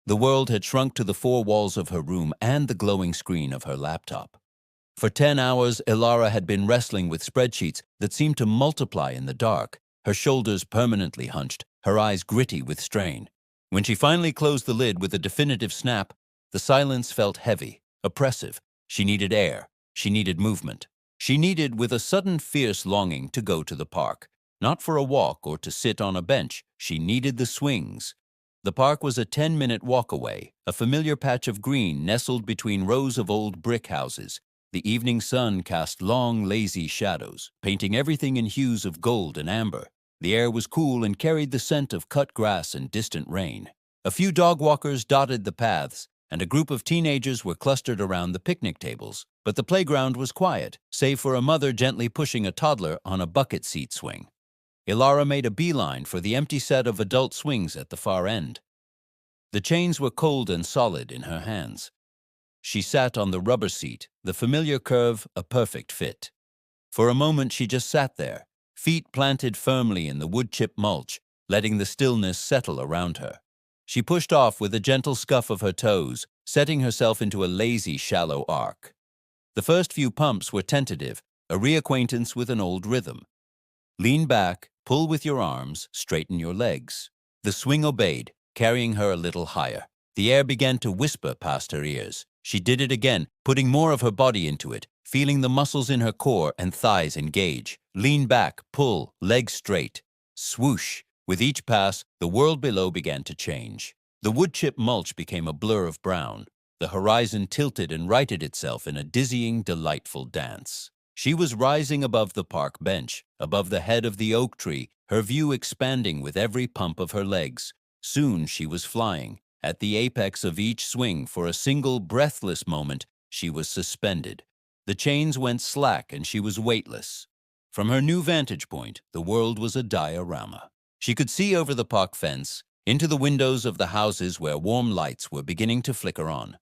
The world had shrunk to the four walls of her room and the glowing screen of her laptop. For 10 hours, Ilara had been wrestling with spreadsheets that seemed to multiply in the dark, her shoulders permanently hunched, her eyes gritty with strain. When she finally closed the lid with a definitive snap, the silence felt heavy, oppressive. She needed air. She needed movement. She needed, with a sudden fierce longing, to go to the park. Not for a walk or to sit on a bench. She needed the swings. The park was a 10-minute walk away, a familiar patch of green nestled between rows of old brick houses. The evening sun cast long, lazy shadows, painting everything in hues of gold and amber. The air was cool and carried the scent of cut grass and distant rain. A few dog walkers dotted the paths, and a group of teenagers were clustered around the picnic tables. But the playground was quiet, save for a mother gently pushing a toddler on a bucket seat swing. Ilara made a beeline for the empty set of adult swings at the far end. The chains were cold and solid in her hands. She sat on the rubber seat, the familiar curve a perfect fit. For a moment she just sat there, feet planted firmly in the wood-chip mulch, letting the stillness settle around her. She pushed off with a gentle scuff of her toes, setting herself into a lazy, shallow arc. The first few pumps were tentative, a reacquaintance with an old rhythm. Lean back, pull with your arms, straighten your legs. The swing obeyed, carrying her a little higher. The air began to whisper past her ears. She did it again, putting more of her body into it, feeling the muscles in her core and thighs engage. Lean back, pull, legs straight. Swoosh! With each pass, the world below began to change. The wood-chip mulch became a blur of brown. The horizon tilted and righted itself in a dizzying, delightful dance. She was rising above the park bench, above the head of the oak tree, her view expanding with every pump of her legs. Soon she was flying. At the apex of each swing, for a single breathless moment, she was suspended. The chains went slack and she was weightless. From her new vantage point, the world was a diorama. She could see over the park fence, into the windows of the houses where warm lights were beginning to flicker on.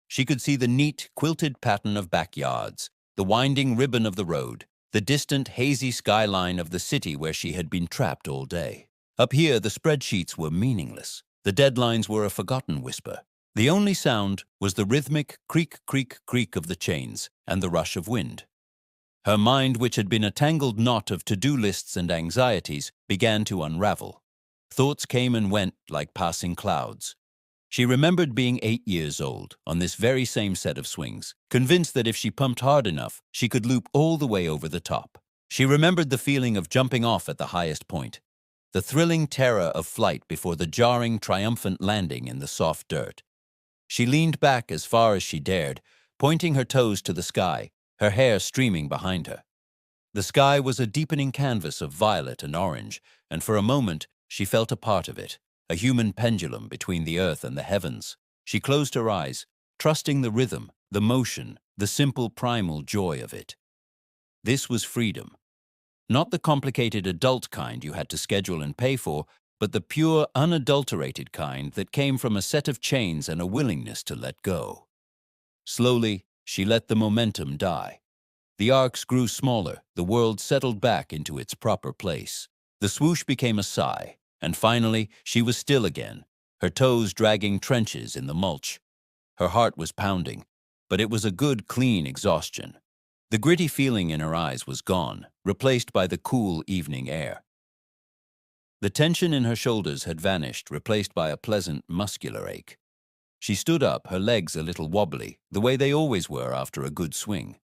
She could see the neat, quilted pattern of backyards, the winding ribbon of the road, the distant, hazy skyline of the city where she had been trapped all day. Up here, the spreadsheets were meaningless. The deadlines were a forgotten whisper. The only sound was the rhythmic creak, creak, creak of the chains and the rush of wind. Her mind, which had been a tangled knot of to-do lists and anxieties, began to unravel. Thoughts came and went like passing clouds. She remembered being 8 years old, on this very same set of swings, convinced that if she pumped hard enough, she could loop all the way over the top. She remembered the feeling of jumping off at the highest point, the thrilling terror of flight before the jarring, triumphant landing in the soft dirt. She leaned back as far as she dared, pointing her toes to the sky, her hair streaming behind her. The sky was a deepening canvas of violet and orange, and for a moment she felt a part of it, a human pendulum between the earth and the heavens. She closed her eyes, trusting the rhythm, the motion, the simple primal joy of it. This was freedom. Not the complicated adult kind you had to schedule and pay for, but the pure, unadulterated kind that came from a set of chains and a willingness to let go. Slowly, she let the momentum die. The arcs grew smaller, the world settled back into its proper place. The swoosh became a sigh, and finally she was still again, her toes dragging trenches in the mulch. Her heart was pounding, but it was a good, clean exhaustion. The gritty feeling in her eyes was gone, replaced by the cool evening air. The tension in her shoulders had vanished, replaced by a pleasant, muscular ache. She stood up, her legs a little wobbly, the way they always were after a good swing.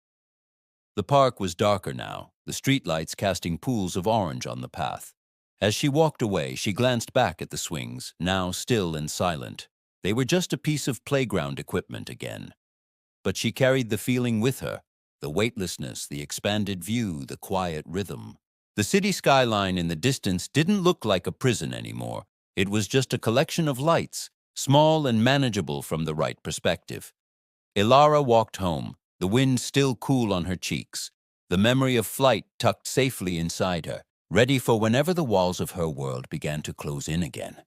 The park was darker now, the streetlights casting pools of orange on the path. As she walked away, she glanced back at the swings, now still and silent. They were just a piece of playground equipment again. But she carried the feeling with her, the weightlessness, the expanded view, the quiet rhythm. The city skyline in the distance didn't look like a prison anymore. It was just a collection of lights, small and manageable from the right perspective. Ilara walked home, the wind still cool on her cheeks, the memory of flight tucked safely inside her, ready for whenever the walls of her world began to close in again.